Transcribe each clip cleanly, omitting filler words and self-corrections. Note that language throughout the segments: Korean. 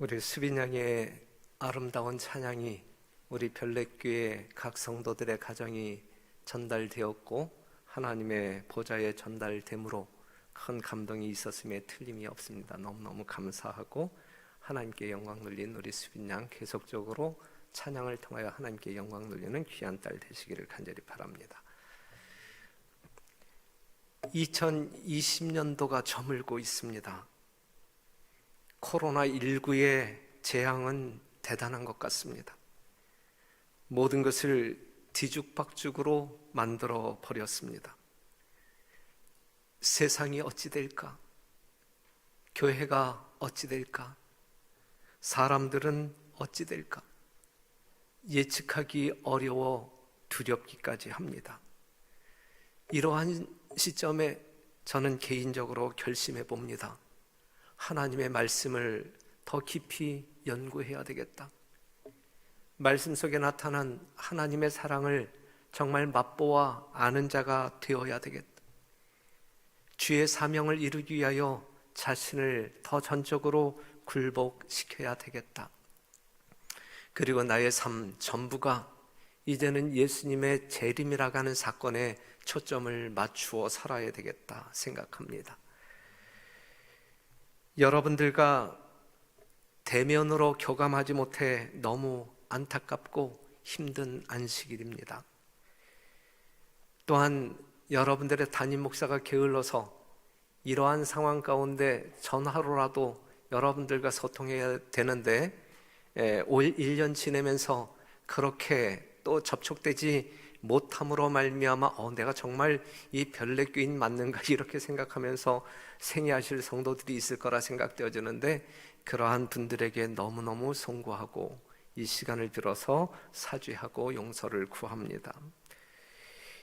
우리 수빈양의 아름다운 찬양이 우리 별내교회 각 성도들의 가정이 전달되었고 하나님의 보좌에 전달됨으로 큰 감동이 있었음에 틀림이 없습니다. 너무너무 감사하고 하나님께 영광 돌린 우리 수빈양 계속적으로 찬양을 통하여 하나님께 영광 돌리는 귀한 딸 되시기를 간절히 바랍니다. 2020년도가 저물고 있습니다. 코로나19의 재앙은 대단한 것 같습니다. 모든 것을 뒤죽박죽으로 만들어 버렸습니다. 세상이 어찌 될까? 교회가 어찌 될까? 사람들은 어찌 될까? 예측하기 어려워 두렵기까지 합니다. 이러한 시점에 저는 개인적으로 결심해 봅니다. 하나님의 말씀을 더 깊이 연구해야 되겠다. 말씀 속에 나타난 하나님의 사랑을 정말 맛보아 아는 자가 되어야 되겠다. 주의 사명을 이루기 위하여 자신을 더 전적으로 굴복시켜야 되겠다. 그리고 나의 삶 전부가 이제는 예수님의 재림이라고 하는 사건에 초점을 맞추어 살아야 되겠다 생각합니다. 여러분들과 대면으로 교감하지 못해 너무 안타깝고 힘든 안식일입니다. 또한 여러분들의 담임 목사가 게을러서 이러한 상황 가운데 전화로라도 여러분들과 소통해야 되는데 올 1년 지내면서 그렇게 또 접촉되지 못함으로 말미암아 내가 정말 이 별내교인 맞는가 이렇게 생각하면서 생애하실 성도들이 있을 거라 생각되어지는데 그러한 분들에게 너무너무 송구하고 이 시간을 빌어서 사죄하고 용서를 구합니다.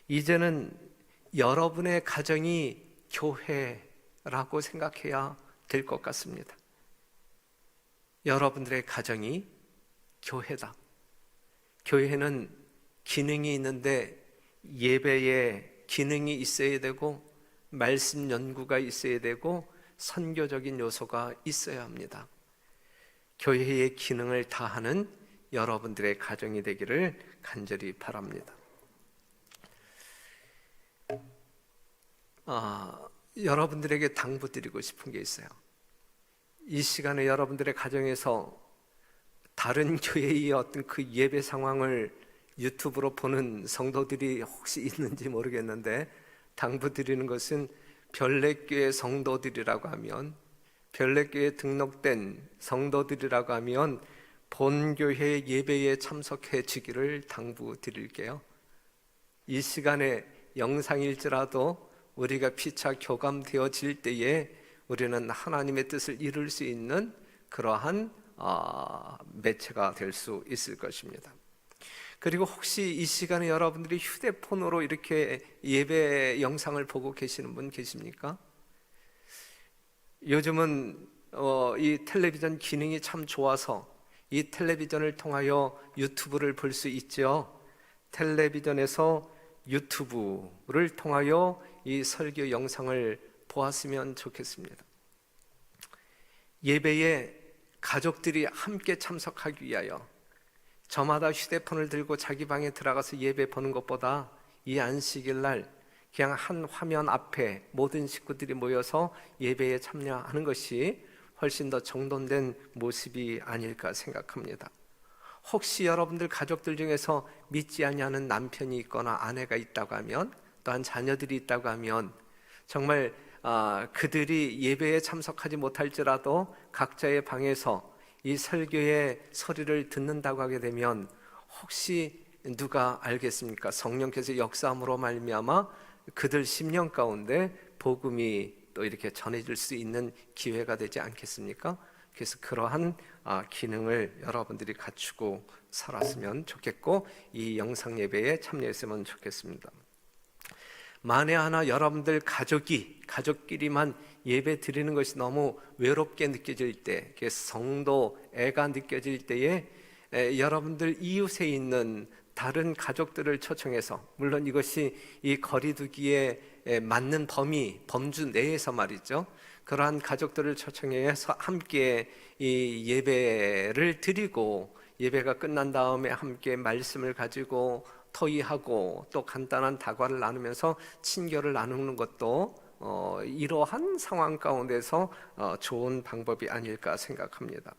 이제는 여러분의 가정이 교회라고 생각해야 될 것 같습니다. 여러분들의 가정이 교회다. 교회는 기능이 있는데 예배에 기능이 있어야 되고 말씀 연구가 있어야 되고 선교적인 요소가 있어야 합니다. 교회의 기능을 다하는 여러분들의 가정이 되기를 간절히 바랍니다. 여러분들에게 당부드리고 싶은 게 있어요. 이 시간에 여러분들의 가정에서 다른 교회의 어떤 그 예배 상황을 유튜브로 보는 성도들이 혹시 있는지 모르겠는데 당부드리는 것은 별내교회 성도들이라고 하면 별내교회에 등록된 성도들이라고 하면 본교회 예배에 참석해 주기를 당부드릴게요. 이 시간에 영상일지라도 우리가 피차 교감되어질 때에 우리는 하나님의 뜻을 이룰 수 있는 그러한 매체가 될 수 있을 것입니다. 그리고 혹시 이 시간에 여러분들이 휴대폰으로 이렇게 예배 영상을 보고 계시는 분 계십니까? 요즘은 이 텔레비전 기능이 참 좋아서 이 텔레비전을 통하여 유튜브를 볼 수 있죠. 텔레비전에서 유튜브를 통하여 이 설교 영상을 보았으면 좋겠습니다. 예배에 가족들이 함께 참석하기 위하여 저마다 휴대폰을 들고 자기 방에 들어가서 예배 보는 것보다 이 안식일 날 그냥 한 화면 앞에 모든 식구들이 모여서 예배에 참여하는 것이 훨씬 더 정돈된 모습이 아닐까 생각합니다. 혹시 여러분들 가족들 중에서 믿지 아니하는 남편이 있거나 아내가 있다고 하면 또한 자녀들이 있다고 하면 정말 그들이 예배에 참석하지 못할지라도 각자의 방에서 이 설교의 소리를 듣는다고 하게 되면 혹시 누가 알겠습니까? 성령께서 역사함으로 말미암아 그들 심령 가운데 복음이 또 이렇게 전해질 수 있는 기회가 되지 않겠습니까? 그래서 그러한 기능을 여러분들이 갖추고 살았으면 좋겠고 이 영상 예배에 참여했으면 좋겠습니다. 만에 하나 여러분들 가족끼리만 예배 드리는 것이 너무 외롭게 느껴질 때, 성도애가 느껴질 때에 여러분들 이웃에 있는 다른 가족들을 초청해서, 물론 이것이 이 거리두기에 맞는 범주 내에서 말이죠. 그러한 가족들을 초청해서 함께 이 예배를 드리고, 예배가 끝난 다음에 함께 말씀을 가지고 토의하고 또 간단한 다과를 나누면서 친교를 나누는 것도 이러한 상황 가운데서 좋은 방법이 아닐까 생각합니다.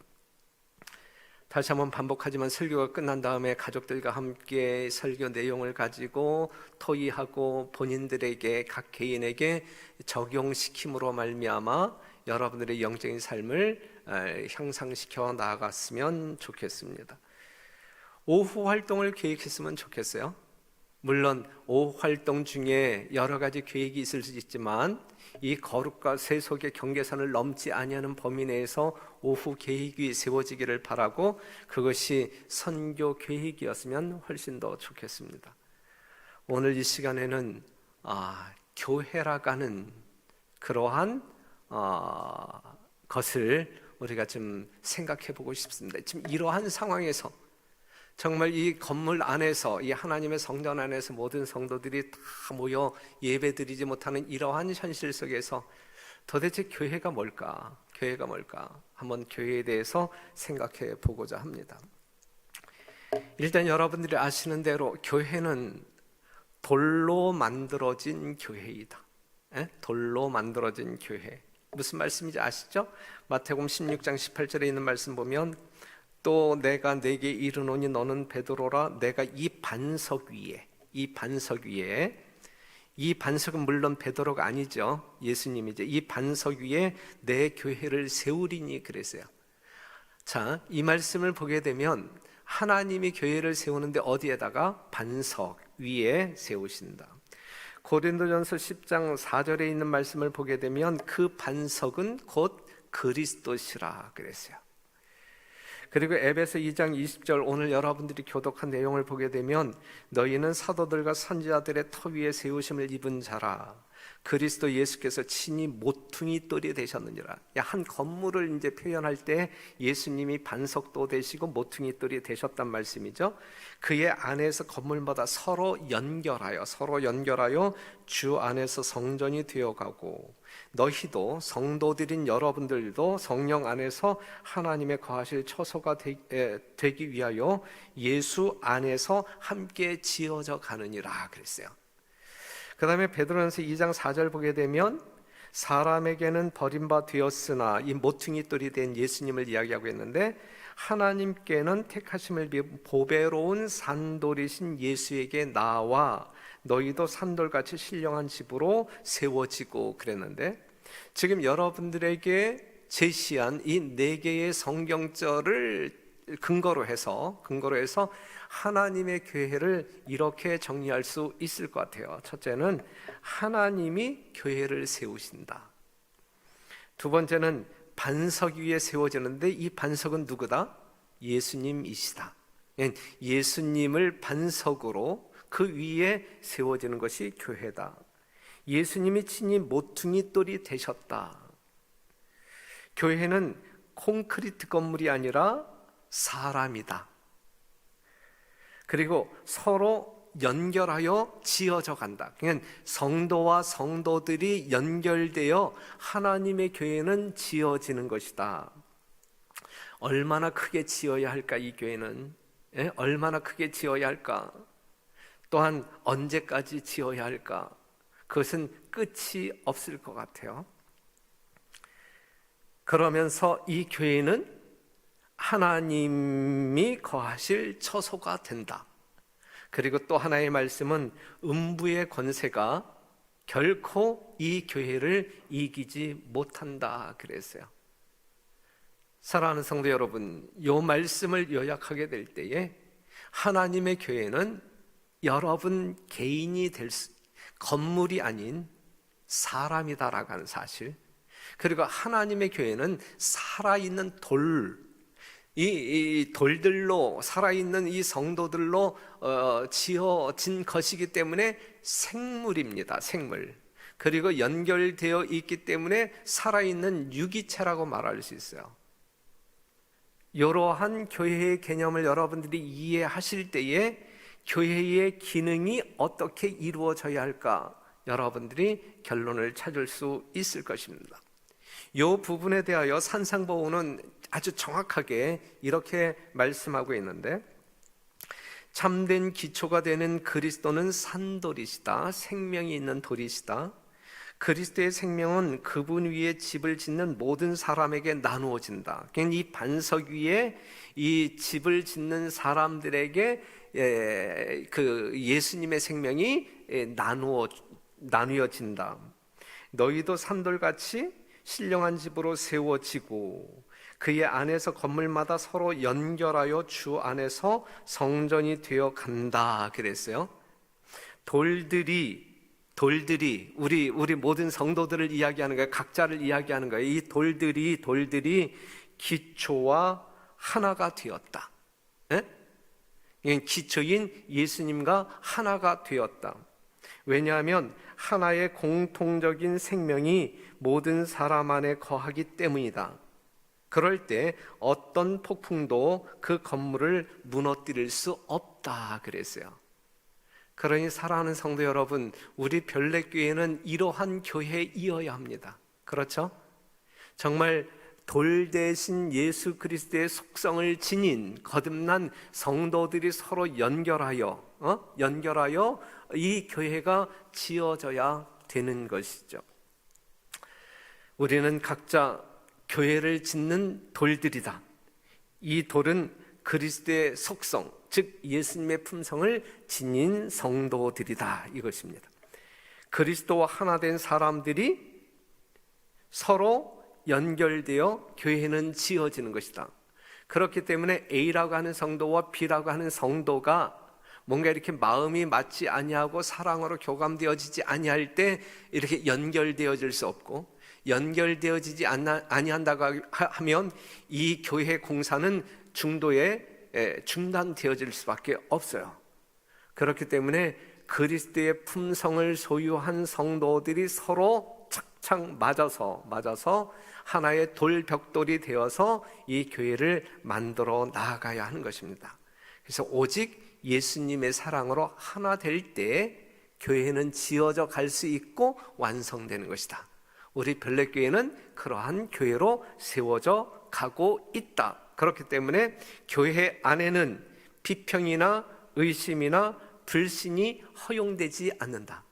다시 한번 반복하지만, 설교가 끝난 다음에 가족들과 함께 설교 내용을 가지고 토의하고 본인들에게, 각 개인에게 적용시킴으로 말미암아 여러분들의 영적인 삶을 향상시켜 나아갔으면 좋겠습니다. 오후 활동을 계획했으면 좋겠어요. 물론 오후 활동 중에 여러 가지 계획이 있을 수 있지만, 이 거룩과 세속의 경계선을 넘지 아니하는 범위 내에서 오후 계획이 세워지기를 바라고, 그것이 선교 계획이었으면 훨씬 더 좋겠습니다. 오늘 이 시간에는 교회라고 하는 그러한 것을 우리가 좀 생각해 보고 싶습니다. 지금 이러한 상황에서 정말 이 건물 안에서, 이 하나님의 성전 안에서 모든 성도들이 다 모여 예배드리지 못하는 이러한 현실 속에서 도대체 교회가 뭘까? 교회가 뭘까? 한번 교회에 대해서 생각해 보고자 합니다. 일단 여러분들이 아시는 대로 교회는 돌로 만들어진 교회이다. 돌로 만들어진 교회. 무슨 말씀인지 아시죠? 마태복음 16장 18절에 있는 말씀 보면, 또 내가 내게 이르노니 너는 베드로라, 내가 이 반석 위에, 이 반석은 물론 베드로가 아니죠, 예수님이죠. 이 반석 위에 내 교회를 세우리니 그랬어요. 자, 이 말씀을 보게 되면 하나님이 교회를 세우는데 어디에다가? 반석 위에 세우신다. 고린도전서 10장 4절에 있는 말씀을 보게 되면 그 반석은 곧 그리스도시라 그랬어요. 그리고 에베소 2장 20절, 오늘 여러분들이 교독한 내용을 보게 되면 너희는 사도들과 선지자들의 터 위에 세우심을 입은 자라, 그리스도 예수께서 친히 모퉁이 돌이 되셨느니라. 한 건물을 이제 표현할 때 예수님이 반석도 되시고 모퉁이 돌이 되셨단 말씀이죠. 그의 안에서 건물마다 서로 연결하여 주 안에서 성전이 되어가고, 너희도 성도들인 여러분들도 성령 안에서 하나님의 거하실 처소가 되기 위하여 예수 안에서 함께 지어져 가느니라 그랬어요. 그 다음에 베드로전서 2장 4절 보게 되면 사람에게는 버림바 되었으나, 이 모퉁이 돌이 된 예수님을 이야기하고 있는데, 하나님께는 택하심을 비해 보배로운 산돌이신 예수에게 나와 너희도 산돌같이 신령한 집으로 세워지고 그랬는데, 지금 여러분들에게 제시한 이 4개의 성경절을 근거로 해서 하나님의 교회를 이렇게 정리할 수 있을 것 같아요. 첫째는 하나님이 교회를 세우신다. 두 번째는 반석 위에 세워지는데, 이 반석은 누구다? 예수님이시다. 예수님을 반석으로 그 위에 세워지는 것이 교회다. 예수님이 친히 모퉁이 돌이 되셨다. 교회는 콘크리트 건물이 아니라 사람이다. 그리고 서로 연결하여 지어져 간다. 그러니까 성도와 성도들이 연결되어 하나님의 교회는 지어지는 것이다. 얼마나 크게 지어야 할까, 이 교회는? 얼마나 크게 지어야 할까? 또한 언제까지 지어야 할까? 그것은 끝이 없을 것 같아요. 그러면서 이 교회는 하나님이 거하실 처소가 된다. 그리고 또 하나의 말씀은 음부의 권세가 결코 이 교회를 이기지 못한다 그랬어요. 사랑하는 성도 여러분, 이 말씀을 요약하게 될 때에 하나님의 교회는 여러분 개인이 될 건물이 아닌 사람이다라고 하는 사실, 그리고 하나님의 교회는 살아있는 이 돌들로, 살아있는 이 성도들로 지어진 것이기 때문에 생물입니다. 생물. 그리고 연결되어 있기 때문에 살아있는 유기체라고 말할 수 있어요. 이러한 교회의 개념을 여러분들이 이해하실 때에 교회의 기능이 어떻게 이루어져야 할까, 여러분들이 결론을 찾을 수 있을 것입니다. 이 부분에 대하여 산상보훈은 아주 정확하게 이렇게 말씀하고 있는데, 참된 기초가 되는 그리스도는 산돌이시다. 생명이 있는 돌이시다. 그리스도의 생명은 그분 위에 집을 짓는 모든 사람에게 나누어진다. 그러니까 이 반석 위에 이 집을 짓는 사람들에게 그 예수님의 생명이 나누어진다. 너희도 산돌같이 신령한 집으로 세워지고 그의 안에서 건물마다 서로 연결하여 주 안에서 성전이 되어 간다 그랬어요. 돌들이 우리 모든 성도들을 이야기하는 거예요. 각자를 이야기하는 거예요. 이 돌들이 기초와 하나가 되었다. 기초인 예수님과 하나가 되었다. 왜냐하면 하나의 공통적인 생명이 모든 사람 안에 거하기 때문이다. 그럴 때 어떤 폭풍도 그 건물을 무너뜨릴 수 없다 그랬어요. 그러니 사랑하는 성도 여러분, 우리 별내교회는 이러한 교회이어야 합니다. 그렇죠? 정말 돌 대신 예수 그리스도의 속성을 지닌 거듭난 성도들이 서로 연결하여 이 교회가 지어져야 되는 것이죠. 우리는 각자 교회를 짓는 돌들이다. 이 돌은 그리스도의 속성, 즉 예수님의 품성을 지닌 성도들이다 이것입니다. 그리스도와 하나 된 사람들이 서로 연결되어 교회는 지어지는 것이다. 그렇기 때문에 A라고 하는 성도와 B라고 하는 성도가 뭔가 이렇게 마음이 맞지 아니하고 사랑으로 교감되어지지 아니할 때 이렇게 연결되어질 수 없고, 연결되어지지 아니한다고 하면 이 교회 공사는 중도에 중단되어질 수밖에 없어요. 그렇기 때문에 그리스도의 품성을 소유한 성도들이 서로 착착 맞아서 하나의 돌벽돌이 되어서 이 교회를 만들어 나아가야 하는 것입니다. 그래서 오직 예수님의 사랑으로 하나 될 때 교회는 지어져 갈 수 있고 완성되는 것이다. 우리 별내교회는 그러한 교회로 세워져 가고 있다. 그렇기 때문에 교회 안에는 비평이나 의심이나 불신이 허용되지 않는다.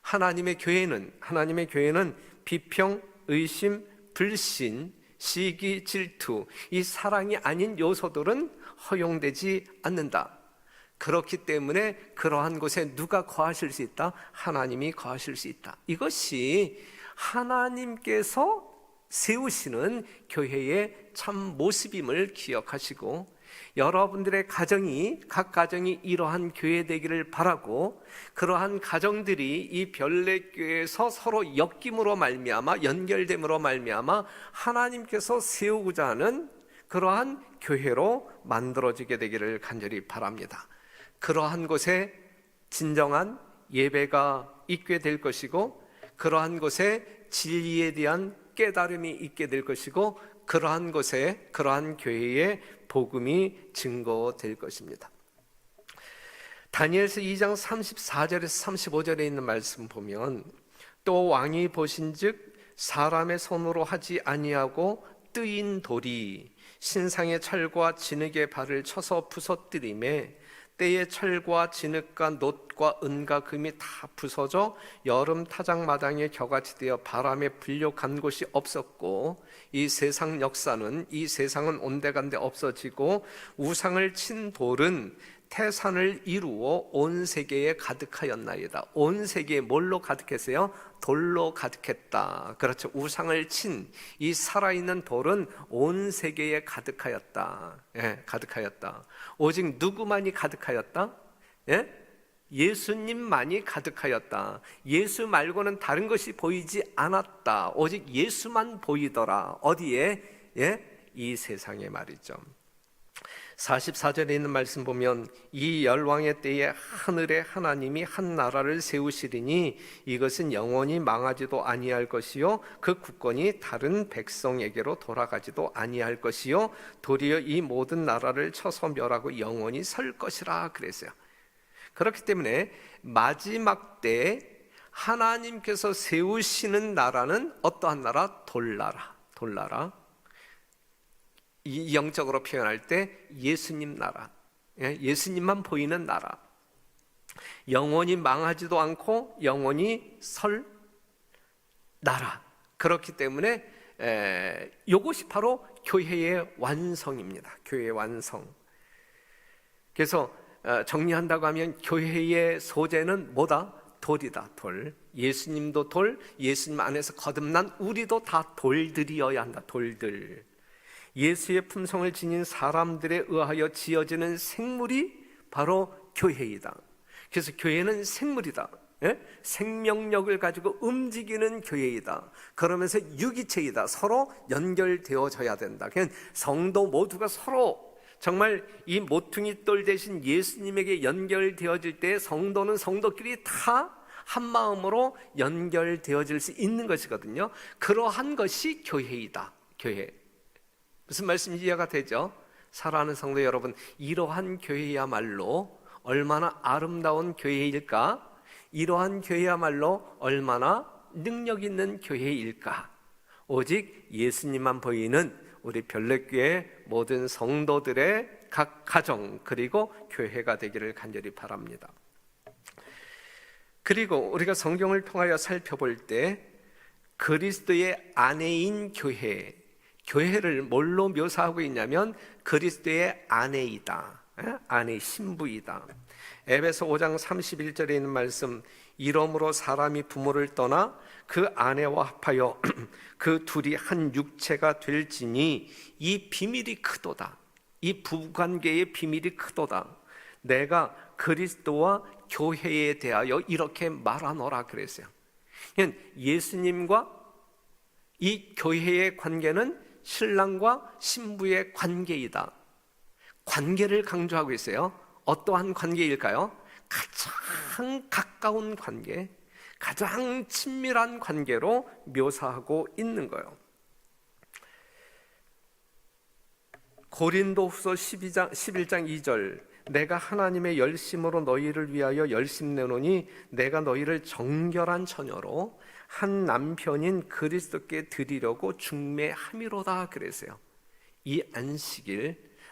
하나님의 교회는 비평, 의심, 불신, 시기, 질투, 이 사랑이 아닌 요소들은 허용되지 않는다. 그렇기 때문에 그러한 곳에 누가 거하실 수 있다? 하나님이 거하실 수 있다. 이것이 하나님께서 세우시는 교회의 참 모습임을 기억하시고, 여러분들의 각 가정이 이러한 교회 되기를 바라고, 그러한 가정들이 이 별내교회에서 서로 엮임으로 말미암아 연결됨으로 말미암아 하나님께서 세우고자 하는 그러한 교회로 만들어지게 되기를 간절히 바랍니다. 그러한 곳에 진정한 예배가 있게 될 것이고, 그러한 곳에 진리에 대한 깨달음이 있게 될 것이고, 그러한 곳에 그러한 교회의 복음이 증거될 것입니다. 다니엘서 2장 34절에서 35절에 있는 말씀 보면, 또 왕이 보신즉 사람의 손으로 하지 아니하고 뜨인 돌이 신상의 철과 진흙의 발을 쳐서 부서뜨리매 때의 철과 진흙과 놋과 은과 금이 다 부서져 여름 타작마당에 겨같이 되어 바람에 불려 간 곳이 없었고, 이 세상은 온데간데 없어지고 우상을 친 돌은 태산을 이루어 온 세계에 가득하였나이다. 온 세계에 뭘로 가득했어요? 돌로 가득했다. 그렇죠. 우상을 친 이 살아있는 돌은 온 세계에 가득하였다. 가득하였다. 오직 누구만이 가득하였다? 예수님만이 가득하였다. 예수 말고는 다른 것이 보이지 않았다. 오직 예수만 보이더라. 어디에? 이 세상에 말이죠. 44절에 있는 말씀 보면, 이 열왕의 때에 하늘의 하나님이 한 나라를 세우시리니 이것은 영원히 망하지도 아니할 것이요 그 국권이 다른 백성에게로 돌아가지도 아니할 것이요 도리어 이 모든 나라를 쳐서 멸하고 영원히 설 것이라 그랬어요. 그렇기 때문에 마지막 때 하나님께서 세우시는 나라는 어떠한 나라? 돌나라. 돌나라. 이 영적으로 표현할 때 예수님 나라, 예수님만 보이는 나라, 영원히 망하지도 않고 영원히 설 나라. 그렇기 때문에 이것이 바로 교회의 완성입니다. 교회의 완성. 그래서 정리한다고 하면 교회의 소재는 뭐다? 돌이다. 돌. 예수님도 돌, 예수님 안에서 거듭난 우리도 다 돌들이어야 한다. 돌들. 예수의 품성을 지닌 사람들에 의하여 지어지는 생물이 바로 교회이다. 그래서 교회는 생물이다. 생명력을 가지고 움직이는 교회이다. 그러면서 유기체이다. 서로 연결되어져야 된다. 그냥 성도 모두가 서로 정말 이 모퉁이 돌 대신 예수님에게 연결되어질 때 성도는 성도끼리 다 한마음으로 연결되어질 수 있는 것이거든요. 그러한 것이 교회이다. 교회. 무슨 말씀인지 이해가 되죠? 사랑하는 성도 여러분, 이러한 교회야말로 얼마나 아름다운 교회일까? 이러한 교회야말로 얼마나 능력 있는 교회일까? 오직 예수님만 보이는 우리 별내교회 모든 성도들의 각 가정 그리고 교회가 되기를 간절히 바랍니다. 그리고 우리가 성경을 통하여 살펴볼 때 그리스도의 아내인 교회, 교회를 뭘로 묘사하고 있냐면 그리스도의 아내이다. 아내, 신부이다. 에베소 5장 31절에 있는 말씀, 이러므로 사람이 부모를 떠나 그 아내와 합하여 그 둘이 한 육체가 될지니 이 비밀이 크도다. 이 부부관계의 비밀이 크도다. 내가 그리스도와 교회에 대하여 이렇게 말하노라 그랬어요. 예수님과 이 교회의 관계는 신랑과 신부의 관계이다. 관계를 강조하고 있어요. 어떠한 관계일까요? 가장 가까운 관계, 가장 친밀한 관계로 묘사하고 있는 거예요. 고린도후서 11장 2절, 내가 하나님의 열심으로 너희를 위하여 열심 내노니 내가 너희를 정결한 처녀로 한 남편인 그리스도께 드리려고 중매함이로다 그랬어요. 이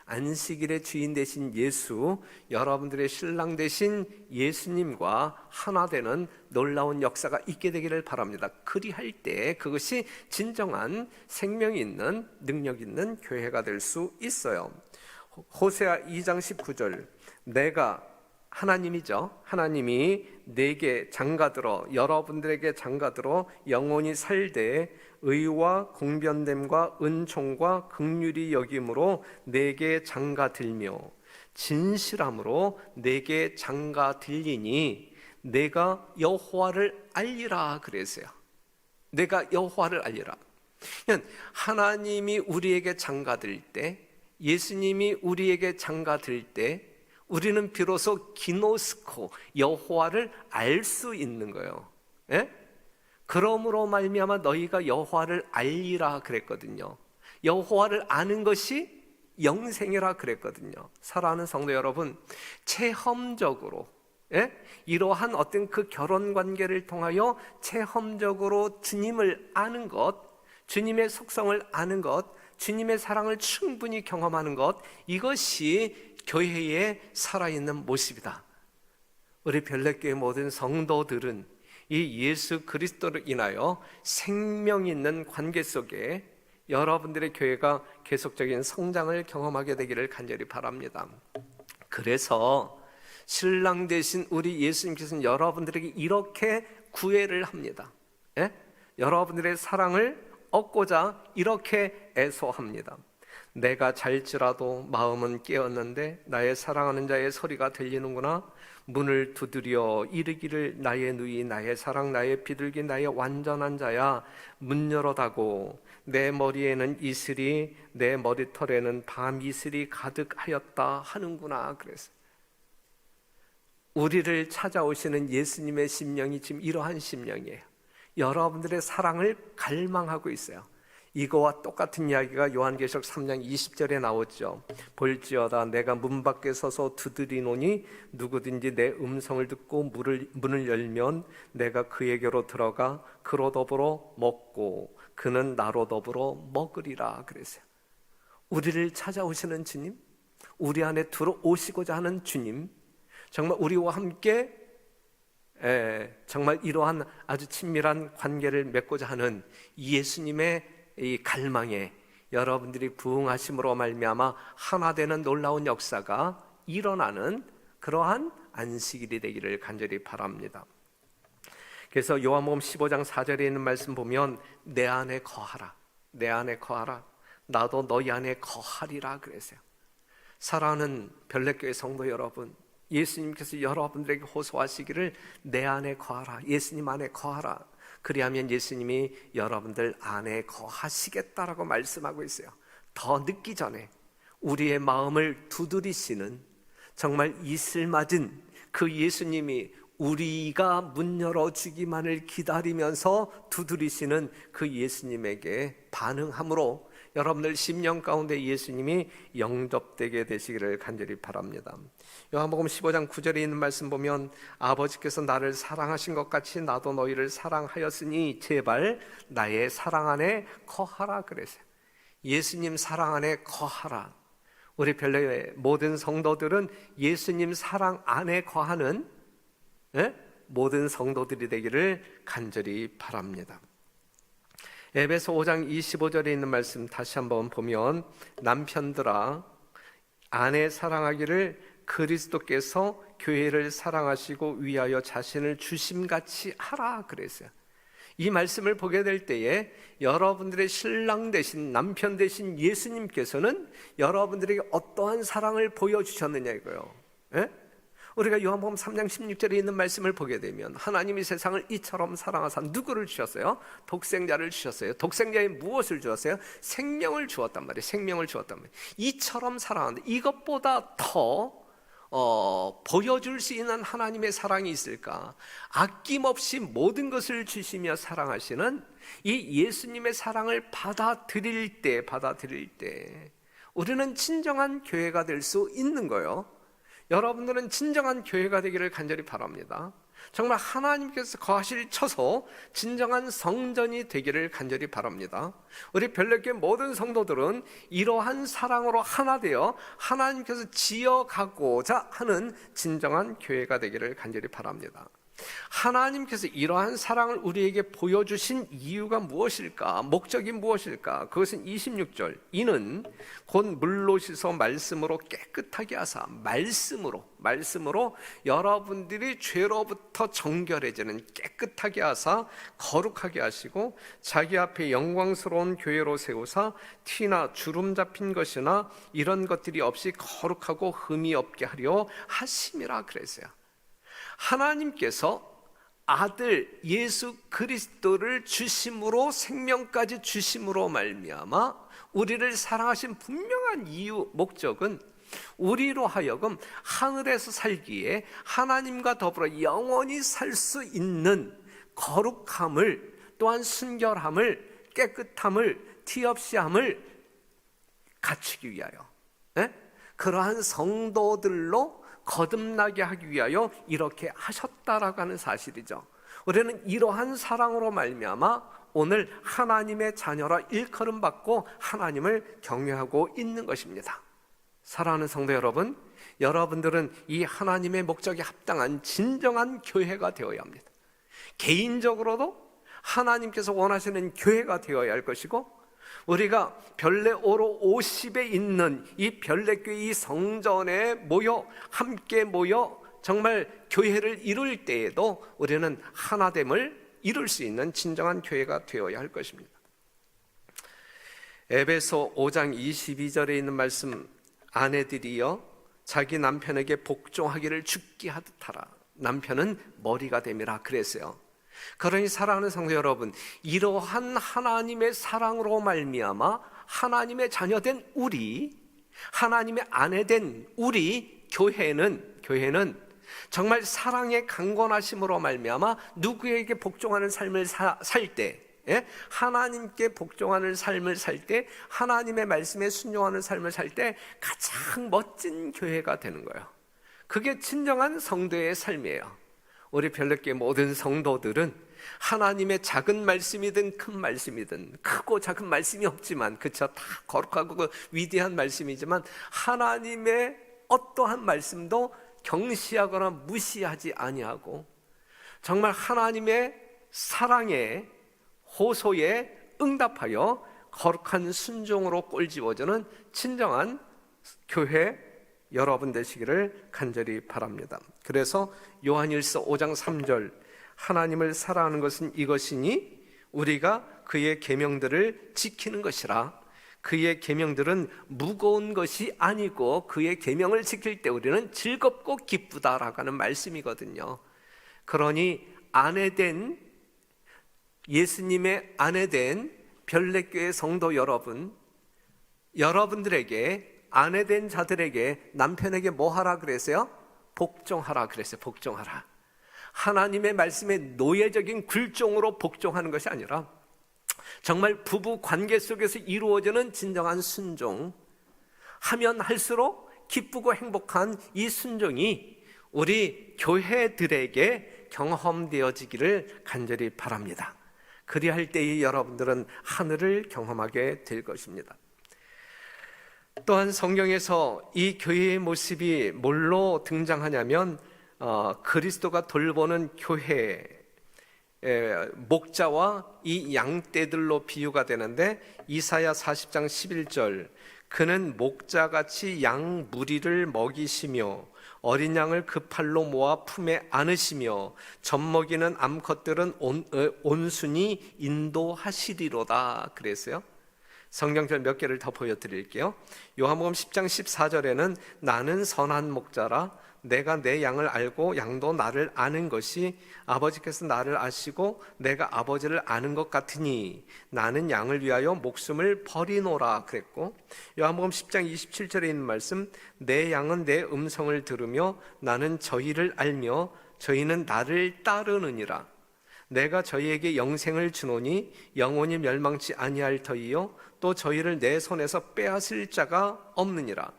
안식일의 주인 되신 예수, 여러분들의 신랑 되신 예수님과 하나 되는 놀라운 역사가 있게 되기를 바랍니다. 그리할 때 그것이 진정한 생명이 있는, 능력 있는 교회가 될 수 있어요. 호세아 2장 19절, 내가 하나님이죠. 하나님이 내게 장가들어, 여러분들에게 장가들어 영원히 살되 의와 공변됨과 은총과 긍휼이 여김으로 내게 장가들며 진실함으로 내게 장가들리니 내가 여호와를 알리라 그랬어요. 내가 여호와를 알리라. 하나님이 우리에게 장가들 때, 예수님이 우리에게 장가들 때 우리는 비로소 기노스코, 여호와를 알 수 있는 거예요. 그러므로 말미암아 너희가 여호와를 알리라 그랬거든요. 여호와를 아는 것이 영생이라 그랬거든요. 사랑하는 성도 여러분, 체험적으로 이러한 어떤 그 결혼 관계를 통하여 체험적으로 주님을 아는 것, 주님의 속성을 아는 것, 주님의 사랑을 충분히 경험하는 것, 이것이 교회의 살아있는 모습이다. 우리 별내교회 모든 성도들은 이 예수 그리스도를 인하여 생명 있는 관계 속에 여러분들의 교회가 계속적인 성장을 경험하게 되기를 간절히 바랍니다. 그래서 신랑 되신 우리 예수님께서는 여러분들에게 이렇게 구애를 합니다. 여러분들의 사랑을 얻고자 이렇게 애소합니다. 내가 잘지라도 마음은 깨었는데 나의 사랑하는 자의 소리가 들리는구나. 문을 두드려 이르기를 나의 누이, 나의 사랑, 나의 비둘기, 나의 완전한 자야, 문 열어다고. 내 머리에는 이슬이, 내 머리털에는 밤이슬이 가득하였다 하는구나. 그래서 우리를 찾아오시는 예수님의 심령이 지금 이러한 심령이에요. 여러분들의 사랑을 갈망하고 있어요. 이거와 똑같은 이야기가 요한계시록 3장 20절에 나오죠. 볼지어다 내가 문 밖에 서서 두드리노니 누구든지 내 음성을 듣고 문을 열면 내가 그에게로 들어가 그로 더불어 먹고 그는 나로 더불어 먹으리라 그랬어요. 우리를 찾아오시는 주님, 우리 안에 들어오시고자 하는 주님, 정말 우리와 함께 정말 이러한 아주 친밀한 관계를 맺고자 하는 예수님의 이 갈망에 여러분들이 부응하심으로 말미암아 하나 되는 놀라운 역사가 일어나는 그러한 안식일이 되기를 간절히 바랍니다. 그래서 요한복음 15장 4절에 있는 말씀 보면 내 안에 거하라, 내 안에 거하라, 나도 너희 안에 거하리라 그랬어요. 사랑하는 별내교회 성도 여러분, 예수님께서 여러분들에게 호소하시기를 내 안에 거하라, 예수님 안에 거하라. 그리하면 예수님이 여러분들 안에 거하시겠다라고 말씀하고 있어요. 더 늦기 전에 우리의 마음을 두드리시는 정말 이슬맞은 그 예수님이 우리가 문 열어주기만을 기다리면서 두드리시는 그 예수님에게 반응함으로 여러분들 심령 가운데 예수님이 영접되게 되시기를 간절히 바랍니다. 요한복음 15장 9절에 있는 말씀 보면 아버지께서 나를 사랑하신 것 같이 나도 너희를 사랑하였으니 제발 나의 사랑 안에 거하라 그랬어요. 예수님 사랑 안에 거하라. 우리 별내의 모든 성도들은 예수님 사랑 안에 거하는 모든 성도들이 되기를 간절히 바랍니다. 에베소 5장 25절에 있는 말씀 다시 한번 보면 남편들아 아내 사랑하기를 그리스도께서 교회를 사랑하시고 위하여 자신을 주심같이 하라 그랬어요. 이 말씀을 보게 될 때에 여러분들의 신랑 되신 남편 되신 예수님께서는 여러분들에게 어떠한 사랑을 보여주셨느냐 이거요. 우리가 요한복음 3장 16절에 있는 말씀을 보게 되면 하나님이 세상을 이처럼 사랑하사 누구를 주셨어요? 독생자를 주셨어요. 독생자에 무엇을 주었어요? 생명을 주었단 말이에요. 생명을 주었단 말이에요. 이처럼 사랑하는데 이것보다 더 보여줄 수 있는 하나님의 사랑이 있을까? 아낌없이 모든 것을 주시며 사랑하시는 이 예수님의 사랑을 받아들일 때 우리는 진정한 교회가 될 수 있는 거예요. 여러분들은 진정한 교회가 되기를 간절히 바랍니다. 정말 하나님께서 거하실 처소 진정한 성전이 되기를 간절히 바랍니다. 우리 별내교회 모든 성도들은 이러한 사랑으로 하나 되어 하나님께서 지어가고자 하는 진정한 교회가 되기를 간절히 바랍니다. 하나님께서 이러한 사랑을 우리에게 보여주신 이유가 무엇일까? 목적이 무엇일까? 그것은 26절 이는 곧 물로 씻어 말씀으로 깨끗하게 하사 말씀으로 여러분들이 죄로부터 정결해지는 깨끗하게 하사 거룩하게 하시고 자기 앞에 영광스러운 교회로 세우사 티나 주름 잡힌 것이나 이런 것들이 없이 거룩하고 흠이 없게 하려 하심이라 그랬어요. 하나님께서 아들 예수 그리스도를 주심으로 생명까지 주심으로 말미암아 우리를 사랑하신 분명한 이유 목적은 우리로 하여금 하늘에서 살기에 하나님과 더불어 영원히 살 수 있는 거룩함을 또한 순결함을 깨끗함을 티 없이 함을 갖추기 위하여 그러한 성도들로 거듭나게 하기 위하여 이렇게 하셨다라고 하는 사실이죠. 우리는 이러한 사랑으로 말미암아 오늘 하나님의 자녀라 일컬음 받고 하나님을 경외하고 있는 것입니다. 사랑하는 성도 여러분, 여러분들은 이 하나님의 목적에 합당한 진정한 교회가 되어야 합니다. 개인적으로도 하나님께서 원하시는 교회가 되어야 할 것이고 우리가 별내오로 50에 있는 이 별내교회 이 성전에 함께 모여 정말 교회를 이룰 때에도 우리는 하나됨을 이룰 수 있는 진정한 교회가 되어야 할 것입니다. 에베소 5장 22절에 있는 말씀 아내들이여 자기 남편에게 복종하기를 죽게 하듯 하라. 남편은 머리가 됨이라 그랬어요. 그러니 사랑하는 성도 여러분, 이러한 하나님의 사랑으로 말미암아 하나님의 자녀된 우리, 하나님의 아내된 우리 교회는 정말 사랑의 강건하심으로 말미암아 누구에게 복종하는 삶을 살 때, 하나님께 복종하는 삶을 살 때, 하나님의 말씀에 순종하는 삶을 살 때 가장 멋진 교회가 되는 거예요. 그게 진정한 성도의 삶이에요. 우리 별내교회 모든 성도들은 하나님의 작은 말씀이든 큰 말씀이든, 크고 작은 말씀이 없지만, 그쵸, 다 거룩하고 그 위대한 말씀이지만 하나님의 어떠한 말씀도 경시하거나 무시하지 아니하고 정말 하나님의 사랑에, 호소에 응답하여 거룩한 순종으로 꼴지워주는 진정한 교회 여러분 되시기를 간절히 바랍니다. 그래서 요한일서 5장 3절, 하나님을 사랑하는 것은 이것이니 우리가 그의 계명들을 지키는 것이라. 그의 계명들은 무거운 것이 아니고 그의 계명을 지킬 때 우리는 즐겁고 기쁘다라고 하는 말씀이거든요. 그러니 아내된, 예수님의 아내된 별내교회 성도 여러분, 여러분들에게, 아내된 자들에게 남편에게 뭐 하라 그랬어요? 복종하라 그랬어요. 복종하라. 하나님의 말씀에 노예적인 굴종으로 복종하는 것이 아니라 정말 부부 관계 속에서 이루어지는 진정한 순종, 하면 할수록 기쁘고 행복한 이 순종이 우리 교회들에게 경험되어지기를 간절히 바랍니다. 그리할 때에 여러분들은 하늘을 경험하게 될 것입니다. 또한 성경에서 이 교회의 모습이 뭘로 등장하냐면 그리스도가 돌보는 교회, 목자와 이 양떼들로 비유가 되는데, 이사야 40장 11절, 그는 목자같이 양 무리를 먹이시며 어린 양을 그 팔로 모아 품에 안으시며 젖먹이는 암컷들은 온순히 인도하시리로다 그랬어요. 성경절 몇 개를 더 보여드릴게요. 요한복음 10장 14절에는 나는 선한 목자라, 내가 내 양을 알고 양도 나를 아는 것이 아버지께서 나를 아시고 내가 아버지를 아는 것 같으니 나는 양을 위하여 목숨을 버리노라 그랬고, 요한복음 10장 27절에 있는 말씀, 내 양은 내 음성을 들으며 나는 저희를 알며 저희는 나를 따르느니라. 내가 저희에게 영생을 주노니 영원히 멸망치 아니할 터이요 또 저희를 내 손에서 빼앗을 자가 없느니라.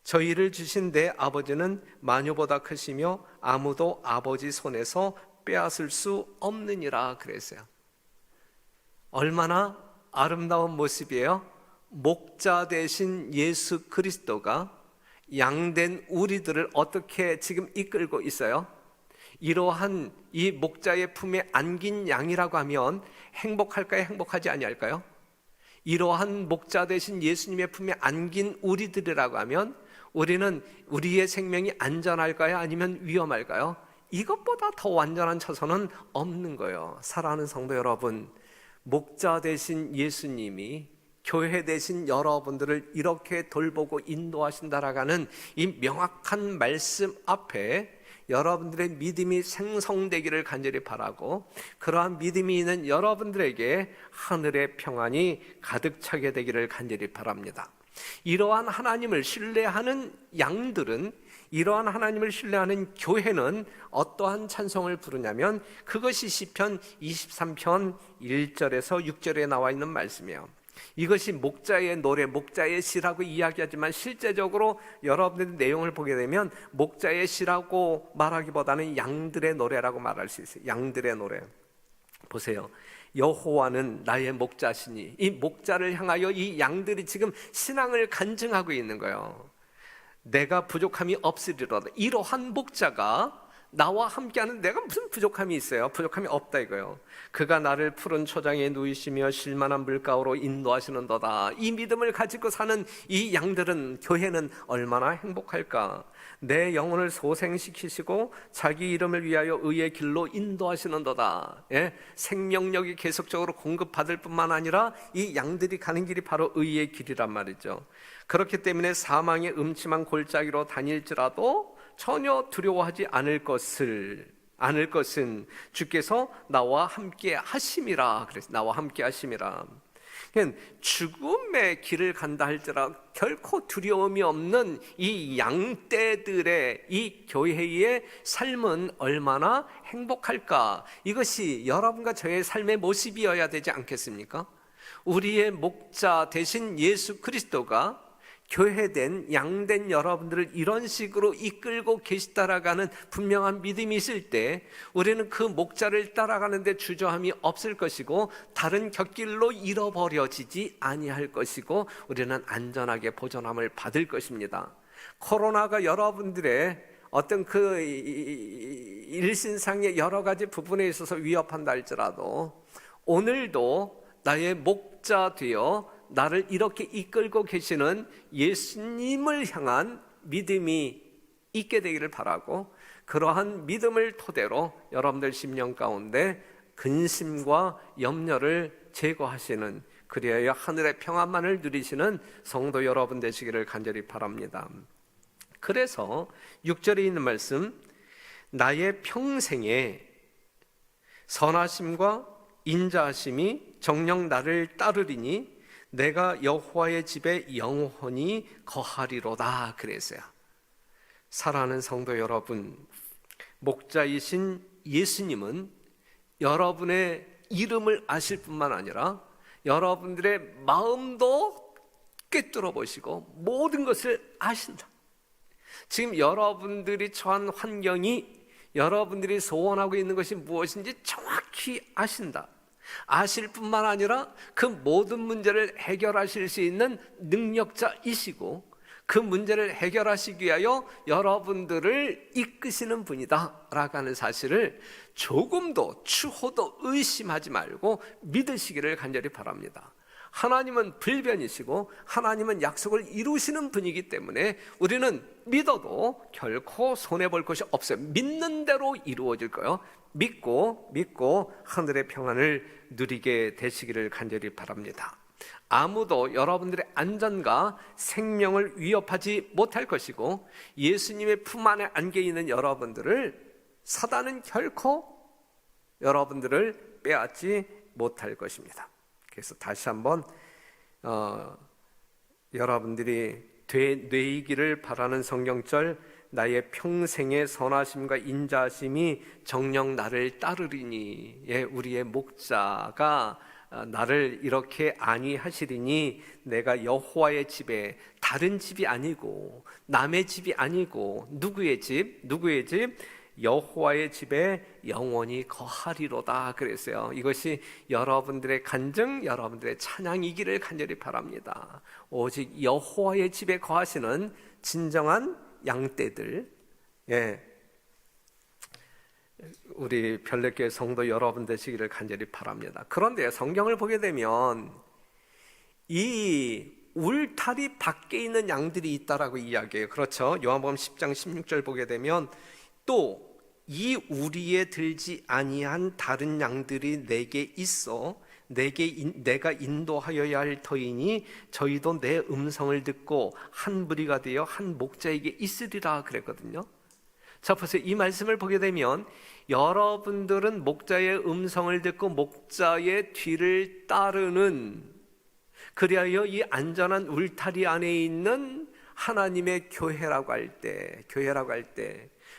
저희를 주신 내 아버지는 마녀보다 크시며 아무도 아버지 손에서 빼앗을 수 없느니라 그랬어요. 얼마나 아름다운 모습이에요. 목자 되신 예수 그리스도가 양된 우리들을 어떻게 지금 이끌고 있어요? 이러한 이 목자의 품에 안긴 양이라고 하면 행복할까요? 행복하지 아니할까요? 이러한 목자 되신 예수님의 품에 안긴 우리들이라고 하면 우리는 우리의 생명이 안전할까요? 아니면 위험할까요? 이것보다 더 완전한 처소는 없는 거예요. 사랑하는 성도 여러분, 목자 되신 예수님이 교회 되신 여러분들을 이렇게 돌보고 인도하신다라고 하는 이 명확한 말씀 앞에 여러분들의 믿음이 생성되기를 간절히 바라고, 그러한 믿음이 있는 여러분들에게 하늘의 평안이 가득 차게 되기를 간절히 바랍니다. 이러한 하나님을 신뢰하는 양들은, 이러한 하나님을 신뢰하는 교회는 어떠한 찬송을 부르냐면 그것이 시편 23편 1절에서 6절에 나와 있는 말씀이에요. 이것이 목자의 노래, 목자의 시라고 이야기하지만 실제적으로 여러분들의 내용을 보게 되면 목자의 시라고 말하기보다는 양들의 노래라고 말할 수 있어요. 양들의 노래. 보세요. 여호와는 나의 목자시니, 이 목자를 향하여 이 양들이 지금 신앙을 간증하고 있는 거예요. 내가 부족함이 없으리로다. 이러한 목자가 나와 함께하는, 내가 무슨 부족함이 있어요? 부족함이 없다 이거예요. 그가 나를 푸른 초장에 누이시며 쉴만한 물가로 인도하시는도다. 이 믿음을 가지고 사는 이 양들은, 교회는 얼마나 행복할까? 내 영혼을 소생시키시고 자기 이름을 위하여 의의 길로 인도하시는도다. 예? 생명력이 계속적으로 공급받을 뿐만 아니라 이 양들이 가는 길이 바로 의의 길이란 말이죠. 그렇기 때문에 사망의 음침한 골짜기로 다닐지라도 전혀 두려워하지 않을 것은 주께서 나와 함께 하심이라. 그래서 나와 함께 하심이라. 죽음의 길을 간다 할지라도 결코 두려움이 없는 이 양떼들의 이 교회의 삶은 얼마나 행복할까? 이것이 여러분과 저의 삶의 모습이어야 되지 않겠습니까? 우리의 목자 되신 예수 그리스도가 교회된 양된 여러분들을 이런 식으로 이끌고 계시다라가는 분명한 믿음이 있을 때 우리는 그 목자를 따라가는데 주저함이 없을 것이고 다른 곁길로 잃어버려지지 아니할 것이고 우리는 안전하게 보존함을 받을 것입니다. 코로나가 여러분들의 어떤 그 일신상의 여러 가지 부분에 있어서 위협한다 할지라도 오늘도 나의 목자 되어 나를 이렇게 이끌고 계시는 예수님을 향한 믿음이 있게 되기를 바라고, 그러한 믿음을 토대로 여러분들 심령 가운데 근심과 염려를 제거하시는, 그리하여 하늘의 평안만을 누리시는 성도 여러분 되시기를 간절히 바랍니다. 그래서 6절에 있는 말씀, 나의 평생에 선하심과 인자하심이 정녕 나를 따르리니 내가 여호와의 집에 영원히 거하리로다 그랬어요. 사랑하는 성도 여러분, 목자이신 예수님은 여러분의 이름을 아실 뿐만 아니라 여러분들의 마음도 꿰뚫어 보시고 모든 것을 아신다. 지금 여러분들이 처한 환경이, 여러분들이 소원하고 있는 것이 무엇인지 정확히 아신다. 아실 뿐만 아니라 그 모든 문제를 해결하실 수 있는 능력자이시고 그 문제를 해결하시기 위하여 여러분들을 이끄시는 분이다 라고 하는 사실을 조금도 추호도 의심하지 말고 믿으시기를 간절히 바랍니다. 하나님은 불변이시고 하나님은 약속을 이루시는 분이기 때문에 우리는 믿어도 결코 손해볼 것이 없어요. 믿는 대로 이루어질 거예요. 믿고 하늘의 평안을 누리게 되시기를 간절히 바랍니다. 아무도 여러분들의 안전과 생명을 위협하지 못할 것이고 예수님의 품 안에 안겨 있는 여러분들을 사단은 결코 여러분들을 빼앗지 못할 것입니다. 그래서 다시 한번 여러분들이 되뇌이기를 바라는 성경절, 나의 평생의 선하심과 인자하심이 정녕 나를 따르리니, 우리의 목자가 나를 이렇게 안위하시리니 내가 여호와의 집에, 다른 집이 아니고 남의 집이 아니고 누구의 집? 여호와의 집에 영원히 거하리로다 그랬어요. 이것이 여러분들의 간증, 여러분들의 찬양이기를 간절히 바랍니다. 오직 여호와의 집에 거하시는 진정한 양떼들, 우리 별내교회 성도 여러분 되시기를 간절히 바랍니다. 그런데 성경을 보게 되면 이 울타리 밖에 있는 양들이 있다라고 이야기해요. 그렇죠? 요한복음 10장 16절 보게 되면 또 이 우리에 들지 아니한 다른 양들이 내게 있어 내가 인도하여야 할 터이니 저희도 내 음성을 듣고 한 무리가 되어 한 목자에게 있으리라 그랬거든요. 자, 보세요. 이 말씀을 보게 되면 여러분들은 목자의 음성을 듣고 목자의 뒤를 따르는, 그리하여 이 안전한 울타리 안에 있는 하나님의 교회라고 할 때,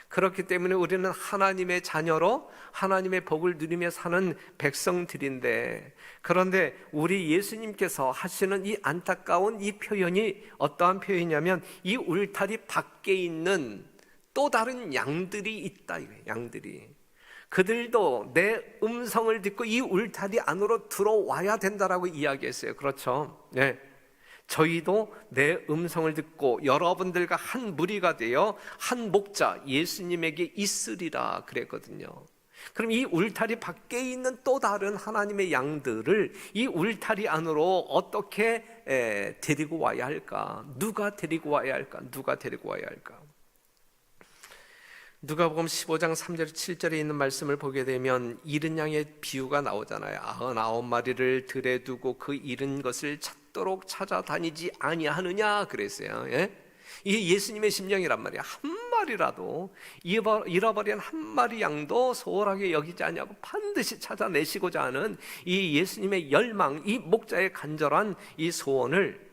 그렇기 때문에 우리는 하나님의 자녀로 하나님의 복을 누리며 사는 백성들인데, 그런데 우리 예수님께서 하시는 이 안타까운 이 표현이 어떠한 표현이냐면 이 울타리 밖에 있는 또 다른 양들이 있다. 양들이, 그들도 내 음성을 듣고 이 울타리 안으로 들어와야 된다라고 이야기했어요. 그렇죠? 네. 저희도 내 음성을 듣고 여러분들과 한 무리가 되어 한 목자 예수님에게 있으리라 그랬거든요. 그럼 이 울타리 밖에 있는 또 다른 하나님의 양들을 이 울타리 안으로 어떻게 데리고 와야 할까? 누가 데리고 와야 할까? 누가복음 15장 3절 7절에 있는 말씀을 보게 되면 잃은 양의 비유가 나오잖아요. 99마리를 들에 두고 그 잃은 것을 찾도록 찾아다니지 아니하느냐 그랬어요. 이게 예수님의 심정이란 말이에요. 한 마리라도 잃어버린 한 마리 양도 소홀하게 여기지 않냐고 반드시 찾아내시고자 하는 이 예수님의 열망, 이 목자의 간절한 이 소원을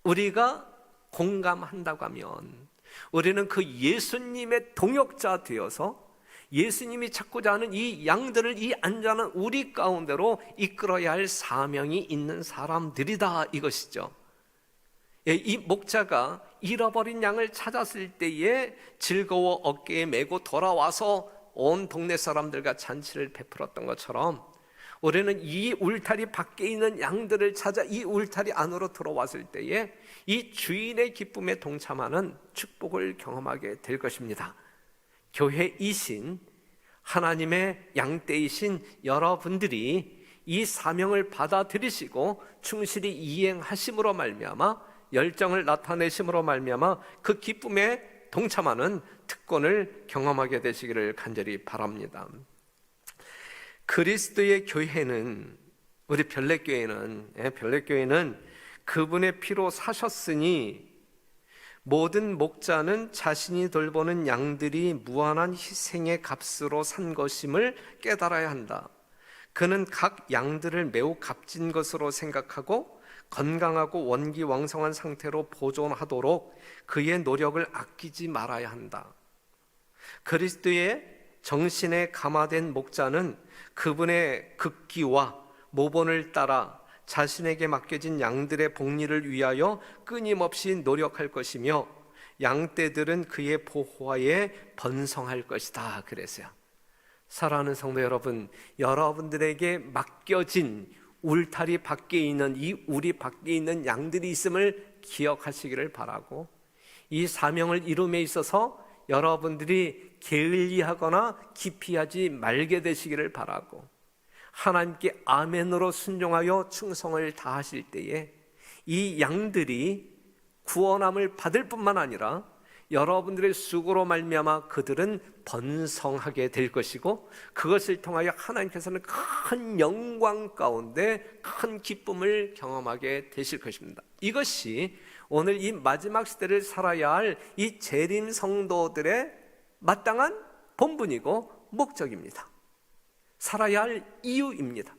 우리가 공감한다고 하면 우리는 그 예수님의 동역자 되어서 예수님이 찾고자 하는 이 양들을 이 안전한 우리 가운데로 이끌어야 할 사명이 있는 사람들이다 이것이죠. 이 목자가 잃어버린 양을 찾았을 때에 즐거워 어깨에 메고 돌아와서 온 동네 사람들과 잔치를 베풀었던 것처럼, 우리는 이 울타리 밖에 있는 양들을 찾아 이 울타리 안으로 들어왔을 때에 이 주인의 기쁨에 동참하는 축복을 경험하게 될 것입니다. 교회이신 하나님의 양떼이신 여러분들이 이 사명을 받아들이시고 충실히 이행하심으로 말미암아, 열정을 나타내심으로 말미암아 그 기쁨에 동참하는 특권을 경험하게 되시기를 간절히 바랍니다. 그리스도의 교회는, 우리 별내교회는 그분의 피로 사셨으니 모든 목자는 자신이 돌보는 양들이 무한한 희생의 값으로 산 것임을 깨달아야 한다. 그는 각 양들을 매우 값진 것으로 생각하고 건강하고 원기왕성한 상태로 보존하도록 그의 노력을 아끼지 말아야 한다. 그리스도의 정신에 감화된 목자는 그분의 극기와 모본을 따라 자신에게 맡겨진 양들의 복리를 위하여 끊임없이 노력할 것이며 양떼들은 그의 보호하에 번성할 것이다. 그랬어요. 사랑하는 성도 여러분, 여러분들에게 맡겨진 울타리 밖에 있는, 이 우리 밖에 있는 양들이 있음을 기억하시기를 바라고, 이 사명을 이룸에 있어서 여러분들이 게을리하거나 기피하지 말게 되시기를 바라고, 하나님께 아멘으로 순종하여 충성을 다하실 때에 이 양들이 구원함을 받을 뿐만 아니라 여러분들의 수고로 말미암아 그들은 번성하게 될 것이고, 그것을 통하여 하나님께서는 큰 영광 가운데 큰 기쁨을 경험하게 되실 것입니다. 이것이 오늘 이 마지막 시대를 살아야 할 이 재림 성도들의 마땅한 본분이고 목적입니다. 살아야 할 이유입니다.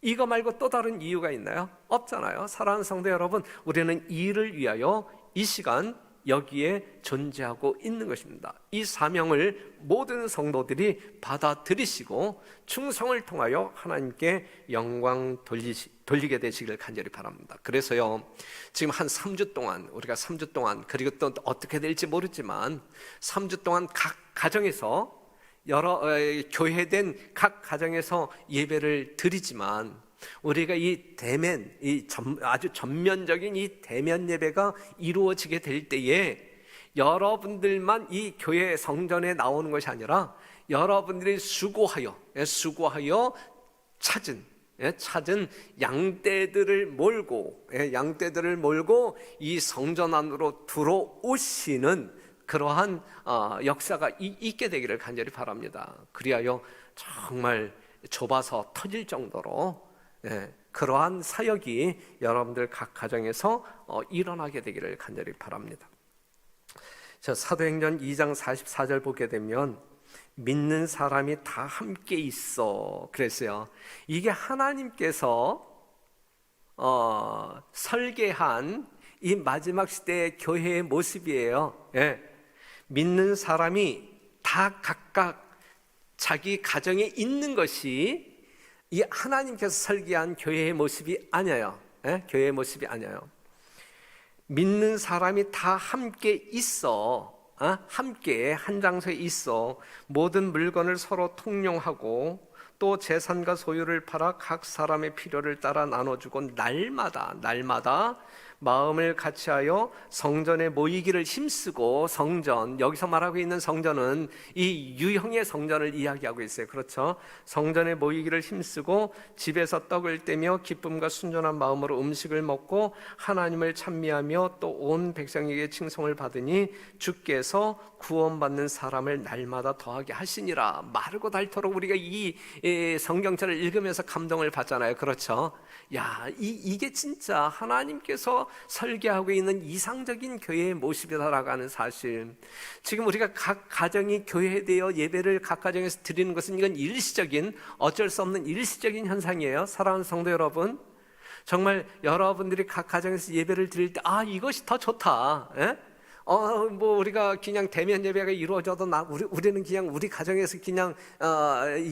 이거 말고 또 다른 이유가 있나요? 없잖아요. 사랑하는 성도 여러분, 우리는 이를 위하여 이 시간 여기에 존재하고 있는 것입니다. 이 사명을 모든 성도들이 받아들이시고 충성을 통하여 하나님께 영광 돌리게 되시기를 간절히 바랍니다. 그래서요, 지금 한 3주 동안, 우리가 3주 동안, 그리고 또 어떻게 될지 모르지만 3주 동안 각 가정에서 여러 교회된 각 가정에서 예배를 드리지만, 우리가 이 대면, 아주 전면적인 이 대면 예배가 이루어지게 될 때에 여러분들만 이 교회 성전에 나오는 것이 아니라 여러분들이 수고하여 찾은 양떼들을 몰고 이 성전 안으로 들어오시는 그러한 역사가 있게 되기를 간절히 바랍니다. 그리하여 정말 좁아서 터질 정도로 그러한 사역이 여러분들 각 가정에서 일어나게 되기를 간절히 바랍니다. 사도행전 2장 44절 보게 되면 믿는 사람이 다 함께 있어 그랬어요. 이게 하나님께서 설계한 이 마지막 시대의 교회의 모습이에요. 믿는 사람이 다 각각 자기 가정에 있는 것이 이 하나님께서 설계한 교회의 모습이 아니에요. 교회의 모습이 아니에요. 믿는 사람이 다 함께 있어. 함께 한 장소에 있어. 모든 물건을 서로 통용하고 또 재산과 소유를 팔아 각 사람의 필요를 따라 나눠주고 날마다 마음을 같이하여 성전에 모이기를 힘쓰고, 성전, 여기서 말하고 있는 성전은 이 유형의 성전을 이야기하고 있어요. 그렇죠? 성전에 모이기를 힘쓰고 집에서 떡을 떼며 기쁨과 순전한 마음으로 음식을 먹고 하나님을 찬미하며 또 온 백성에게 칭송을 받으니 주께서 구원받는 사람을 날마다 더하게 하시니라. 마르고 닳도록 우리가 이 성경책을 읽으면서 감동을 받잖아요. 그렇죠? 이게 진짜 하나님께서 설계하고 있는 이상적인 교회의 모습이다라고 하는 사실. 지금 우리가 각 가정이 교회되어 예배를 각 가정에서 드리는 것은 이건 일시적인, 어쩔 수 없는 일시적인 현상이에요. 사랑하는 성도 여러분, 정말 여러분들이 각 가정에서 예배를 드릴 때 이것이 더 좋다, 뭐 우리가 그냥 대면 예배가 이루어져도 우리는 그냥 우리 가정에서 그냥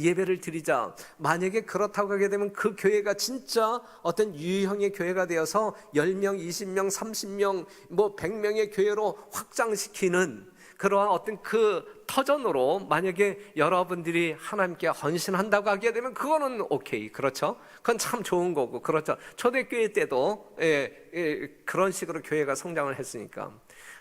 예배를 드리자. 만약에 그렇다고 하게 되면 그 교회가 진짜 어떤 유형의 교회가 되어서 10명, 20명, 30명, 뭐 100명의 교회로 확장시키는 그러한 어떤 그 터전으로 만약에 여러분들이 하나님께 헌신한다고 하게 되면 그거는 오케이, 그렇죠? 그건 참 좋은 거고, 그렇죠? 초대교회 때도 그런 식으로 교회가 성장을 했으니까.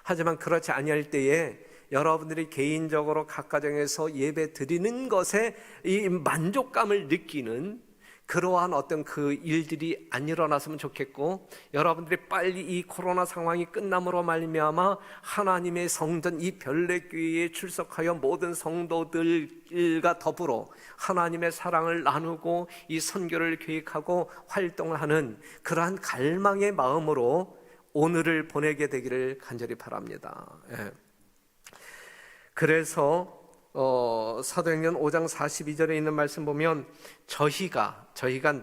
하지만 그렇지 아니할 때에 여러분들이 개인적으로 각 가정에서 예배 드리는 것에 이 만족감을 느끼는 그러한 어떤 그 일들이 안 일어났으면 좋겠고, 여러분들이 빨리 이 코로나 상황이 끝남으로 말미암아 하나님의 성전 이 별내교회에 출석하여 모든 성도들과 더불어 하나님의 사랑을 나누고 이 선교를 계획하고 활동을 하는 그러한 갈망의 마음으로 오늘을 보내게 되기를 간절히 바랍니다. 그래서 사도행전 5장 42절에 있는 말씀 보면 저희가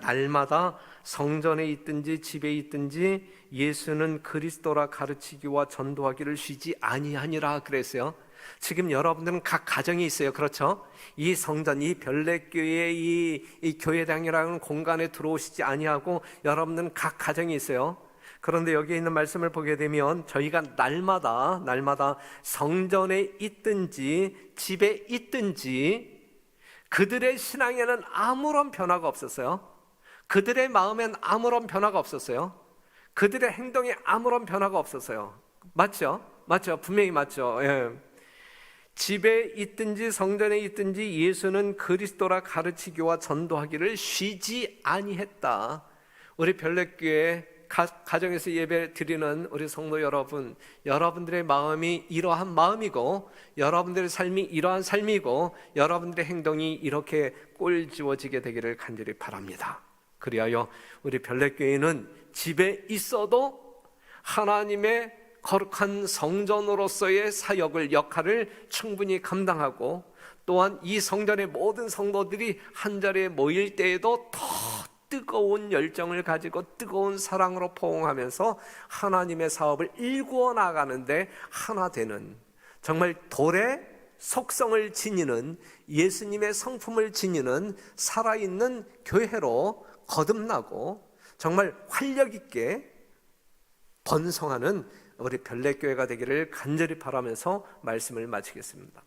날마다 성전에 있든지 집에 있든지 예수는 그리스도라 가르치기와 전도하기를 쉬지 아니하니라 그랬어요. 지금 여러분들은 각 가정이 있어요, 그렇죠? 이 성전, 이 별내교회, 이 교회당이라는 공간에 들어오시지 아니하고 여러분들은 각 가정이 있어요. 그런데 여기에 있는 말씀을 보게 되면 저희가 날마다 성전에 있든지 집에 있든지 그들의 신앙에는 아무런 변화가 없었어요. 그들의 마음엔 아무런 변화가 없었어요. 그들의 행동에 아무런 변화가 없었어요. 맞죠? 분명히 맞죠. 예. 집에 있든지 성전에 있든지 예수는 그리스도라 가르치기와 전도하기를 쉬지 아니했다. 우리 별내교회 가정에서 예배 드리는 우리 성도 여러분, 여러분들의 마음이 이러한 마음이고 여러분들의 삶이 이러한 삶이고 여러분들의 행동이 이렇게 꼴지워지게 되기를 간절히 바랍니다. 그리하여 우리 별내교회는 집에 있어도 하나님의 거룩한 성전으로서의 사역을, 역할을 충분히 감당하고, 또한 이 성전의 모든 성도들이 한자리에 모일 때에도 더 뜨거운 열정을 가지고 뜨거운 사랑으로 포옹하면서 하나님의 사업을 일구어 나가는데 하나 되는, 정말 돌의 속성을 지니는, 예수님의 성품을 지니는 살아있는 교회로 거듭나고 정말 활력 있게 번성하는 우리 별내교회가 되기를 간절히 바라면서 말씀을 마치겠습니다.